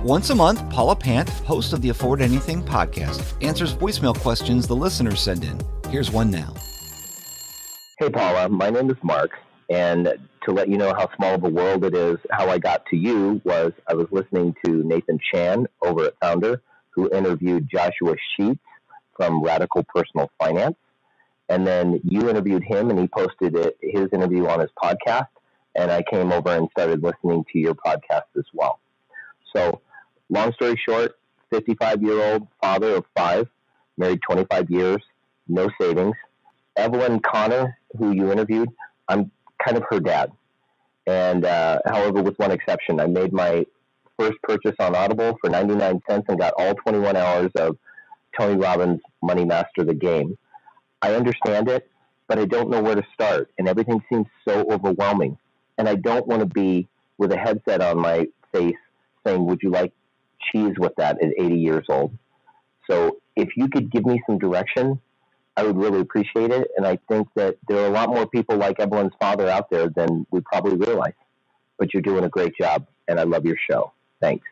Once a month, Paula Pant, host of the Afford Anything podcast, answers voicemail questions the listeners send in. Here's one now. Hey, Paula. My name is Mark. And to let you know how small of a world it is, how I got to you was I was listening to Nathan Chan over at Founder, who interviewed Joshua Sheets from Radical Personal Finance. And then you interviewed him, and he posted his interview on his podcast. And I came over and started listening to your podcast as well. So, long story short, 55-year-old father of 5, married 25 years, no savings. Evelyn Connor, who you interviewed, I'm kind of her dad. And however, with one exception, I made my first purchase on Audible for 99 cents and got all 21 hours of Tony Robbins' Money Master the Game. I understand it, but I don't know where to start, and everything seems so overwhelming. And I don't want to be with a headset on my face saying, would you like cheese with that at 80 years old? So if you could give me some direction, I would really appreciate it. And I think that there are a lot more people like Evelyn's father out there than we probably realize. But you're doing a great job, and I love your show. Thanks.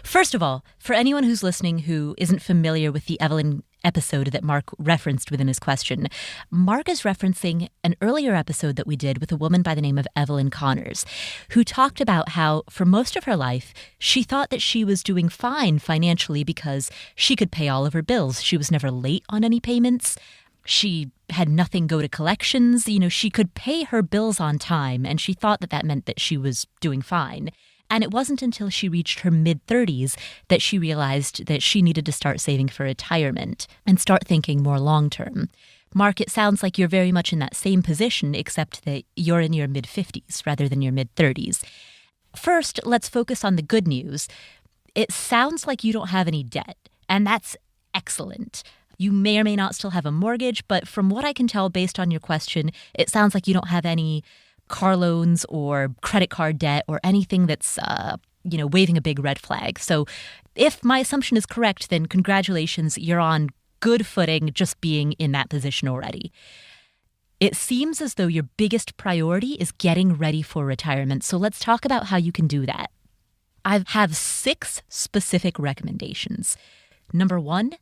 First of all, for anyone who's listening who isn't familiar with the Evelyn episode that Mark referenced within his question, Mark is referencing an earlier episode that we did with a woman by the name of Evelyn Connors, who talked about how for most of her life, she thought that she was doing fine financially because she could pay all of her bills. She was never late on any payments. She had nothing go to collections. She could pay her bills on time, and she thought that that meant that she was doing fine. And it wasn't until she reached her mid-30s that she realized that she needed to start saving for retirement and start thinking more long-term. Mark, it sounds like you're very much in that same position, except that you're in your mid-50s rather than your mid-30s. First, let's focus on the good news. It sounds like you don't have any debt, and that's excellent. You may or may not still have a mortgage, but from what I can tell based on your question, it sounds like you don't have any car loans or credit card debt or anything that's, waving a big red flag. So if my assumption is correct, then congratulations, you're on good footing just being in that position already. It seems as though your biggest priority is getting ready for retirement. So let's talk about how you can do that. I have 6 specific recommendations. Number 1,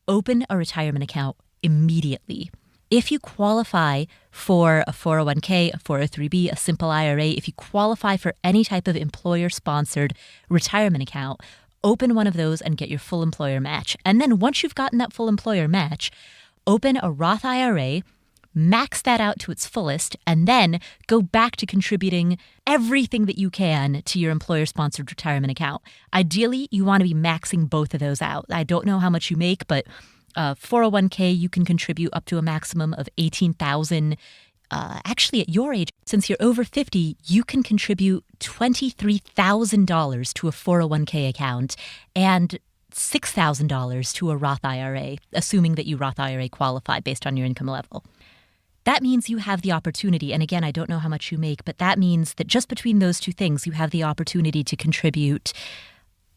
open a retirement account immediately. If you qualify for a 401k, a 403b, a simple IRA, if you qualify for any type of employer-sponsored retirement account, open one of those and get your full employer match. And then once you've gotten that full employer match, open a Roth IRA, max that out to its fullest, and then go back to contributing everything that you can to your employer-sponsored retirement account. Ideally, you want to be maxing both of those out. I don't know how much you make, but 401k, you can contribute up to a maximum of $18,000. Actually, at your age, since you're over 50, you can contribute $23,000 to a 401k account and $6,000 to a Roth IRA, assuming that you Roth IRA qualify based on your income level. That means you have the opportunity, and again, I don't know how much you make, but that means that just between those two things, you have the opportunity to contribute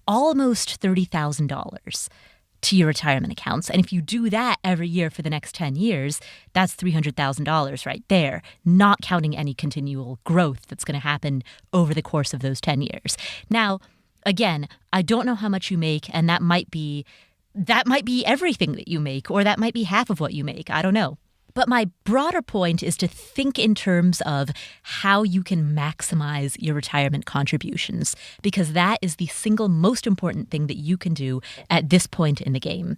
almost $30,000 to your retirement accounts. And if you do that every year for the next 10 years, that's $300,000 right there, not counting any continual growth that's going to happen over the course of those 10 years. Now, again, I don't know how much you make, and that might be everything that you make, or that might be half of what you make. I don't know. But my broader point is to think in terms of how you can maximize your retirement contributions, because that is the single most important thing that you can do at this point in the game.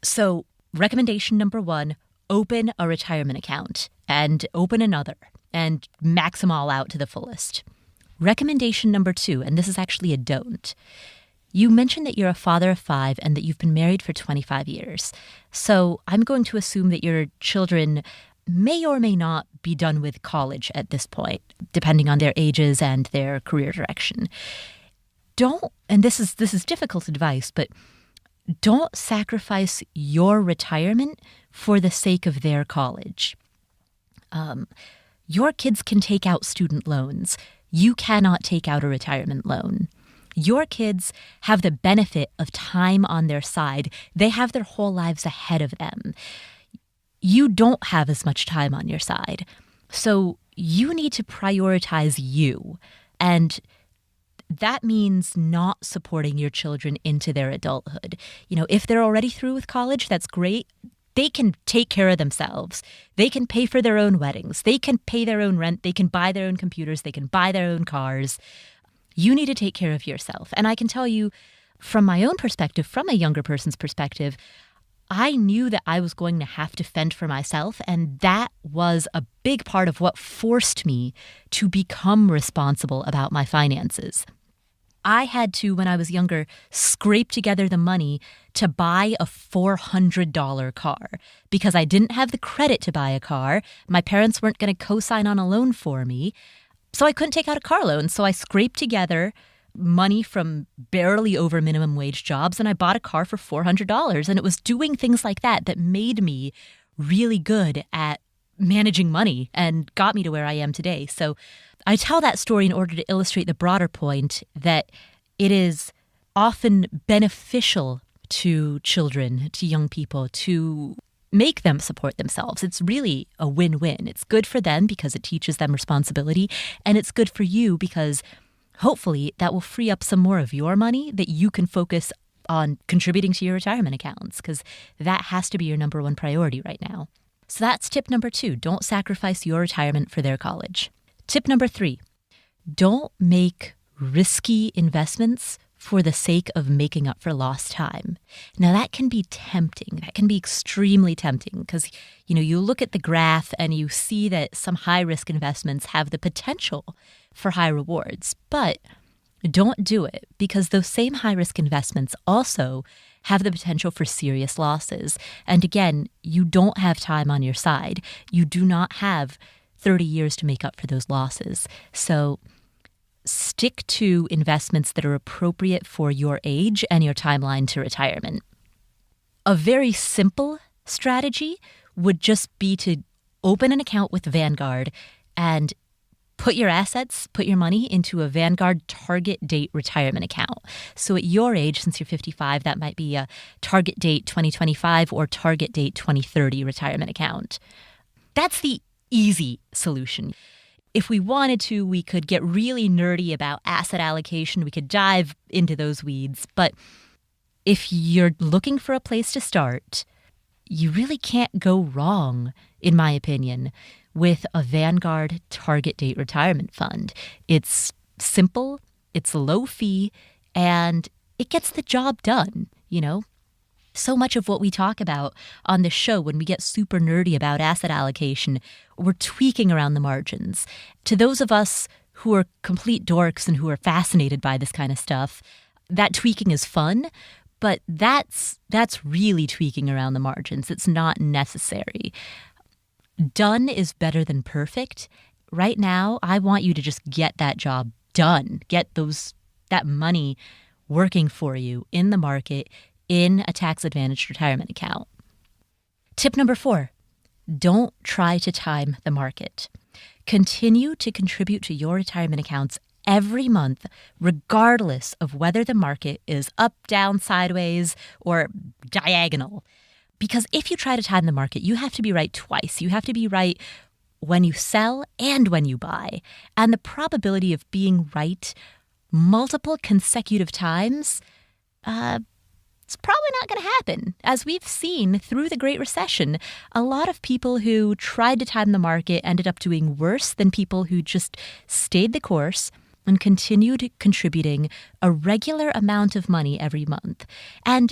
So, recommendation number 1, open a retirement account and open another and max them all out to the fullest. Recommendation number 2, and this is actually a don't. You mentioned that you're a father of 5 and that you've been married for 25 years. So I'm going to assume that your children may or may not be done with college at this point, depending on their ages and their career direction. And this is difficult advice, but don't sacrifice your retirement for the sake of their college. Your kids can take out student loans. You cannot take out a retirement loan. Your kids have the benefit of time on their side. They have their whole lives ahead of them. You don't have as much time on your side. So you need to prioritize you. And that means not supporting your children into their adulthood. If they're already through with college, that's great. They can take care of themselves. They can pay for their own weddings. They can pay their own rent. They can buy their own computers. They can buy their own cars. You need to take care of yourself. And I can tell you from my own perspective, from a younger person's perspective, I knew that I was going to have to fend for myself. And that was a big part of what forced me to become responsible about my finances. I had to, when I was younger, scrape together the money to buy a $400 car because I didn't have the credit to buy a car. My parents weren't going to co-sign on a loan for me. So I couldn't take out a car loan. So I scraped together money from barely over minimum wage jobs and I bought a car for $400. And it was doing things like that that made me really good at managing money and got me to where I am today. So I tell that story in order to illustrate the broader point that it is often beneficial to children, to young people, to make them support themselves. It's really a win-win. It's good for them because it teaches them responsibility, and it's good for you because hopefully that will free up some more of your money that you can focus on contributing to your retirement accounts, because that has to be your number one priority right now. So that's tip number 2. Don't sacrifice your retirement for their college. Tip number 3, don't make risky investments for the sake of making up for lost time. Now, that can be tempting. That can be extremely tempting because, you look at the graph and you see that some high-risk investments have the potential for high rewards. But don't do it because those same high-risk investments also have the potential for serious losses. And again, you don't have time on your side. You do not have 30 years to make up for those losses. So stick to investments that are appropriate for your age and your timeline to retirement. A very simple strategy would just be to open an account with Vanguard and put your assets, put your money into a Vanguard target date retirement account. So at your age, since you're 55, that might be a target date 2025 or target date 2030 retirement account. That's the easy solution. If we wanted to, we could get really nerdy about asset allocation. We could dive into those weeds. But if you're looking for a place to start, you really can't go wrong, in my opinion, with a Vanguard target date retirement fund. It's simple, it's low fee, and it gets the job done, So much of what we talk about on the show when we get super nerdy about asset allocation, we're tweaking around the margins. To those of us who are complete dorks and who are fascinated by this kind of stuff, that tweaking is fun, but that's really tweaking around the margins. It's not necessary. Done is better than perfect. Right now, I want you to just get that job done. Get that money working for you in the market in a tax-advantaged retirement account. Tip number 4, don't try to time the market. Continue to contribute to your retirement accounts every month, regardless of whether the market is up, down, sideways, or diagonal. Because if you try to time the market, you have to be right twice. You have to be right when you sell and when you buy. And the probability of being right multiple consecutive times, it's probably not going to happen. As we've seen through the Great Recession, a lot of people who tried to time the market ended up doing worse than people who just stayed the course and continued contributing a regular amount of money every month. And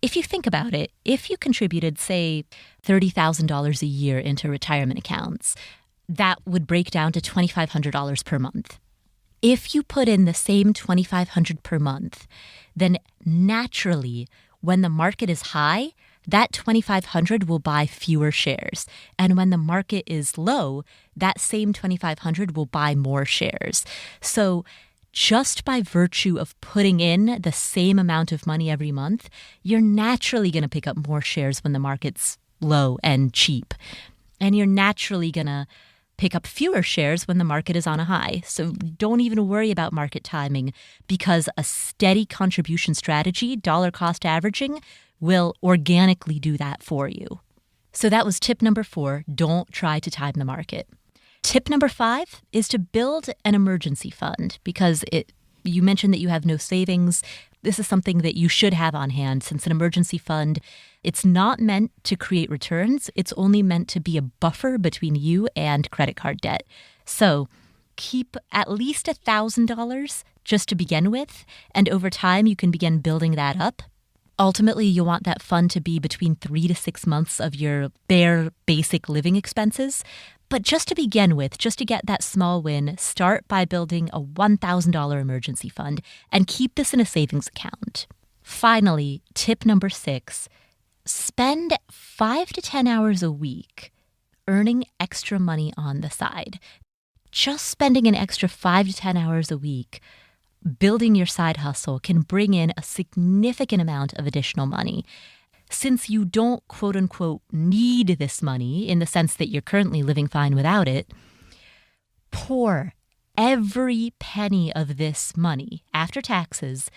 if you think about it, if you contributed, say, $30,000 a year into retirement accounts, that would break down to $2,500 per month. If you put in the same $2,500 per month, then naturally, when the market is high, that $2,500 will buy fewer shares. And when the market is low, that same $2,500 will buy more shares. So just by virtue of putting in the same amount of money every month, you're naturally going to pick up more shares when the market's low and cheap. And you're naturally going to pick up fewer shares when the market is on a high. So don't even worry about market timing because a steady contribution strategy, dollar cost averaging, will organically do that for you. So that was tip number 4, don't try to time the market. Tip number 5 is to build an emergency fund because it You mentioned that you have no savings. This is something that you should have on hand, since an emergency fund, it's not meant to create returns. It's only meant to be a buffer between you and credit card debt. So keep at least $1,000 just to begin with, and over time you can begin building that up. Ultimately, you want that fund to be between 3 to 6 months of your bare basic living expenses. But just to begin with, just to get that small win, start by building a $1,000 emergency fund and keep this in a savings account. Finally, tip number 6, spend 5 to 10 hours a week earning extra money on the side. Just spending an extra 5 to 10 hours a week building your side hustle can bring in a significant amount of additional money. Since you don't, quote unquote, need this money in the sense that you're currently living fine without it, pour every penny of this money after taxes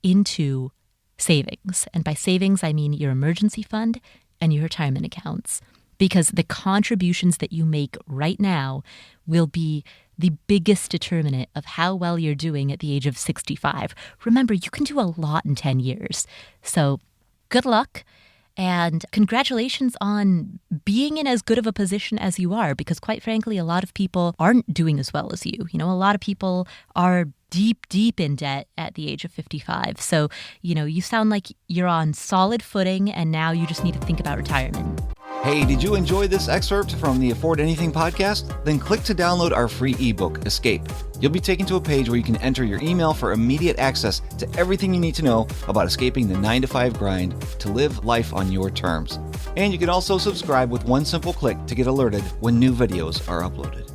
into savings. And by savings, I mean your emergency fund and your retirement accounts, because the contributions that you make right now will be the biggest determinant of how well you're doing at the age of 65. Remember, you can do a lot in 10 years. So good luck, and congratulations on being in as good of a position as you are, because quite frankly, a lot of people aren't doing as well as you. A lot of people are deep in debt at the age of 55. So, you sound like you're on solid footing, and now you just need to think about retirement. Hey, did you enjoy this excerpt from the Afford Anything podcast? Then click to download our free ebook, Escape. You'll be taken to a page where you can enter your email for immediate access to everything you need to know about escaping the 9-to-5 grind to live life on your terms. And you can also subscribe with one simple click to get alerted when new videos are uploaded.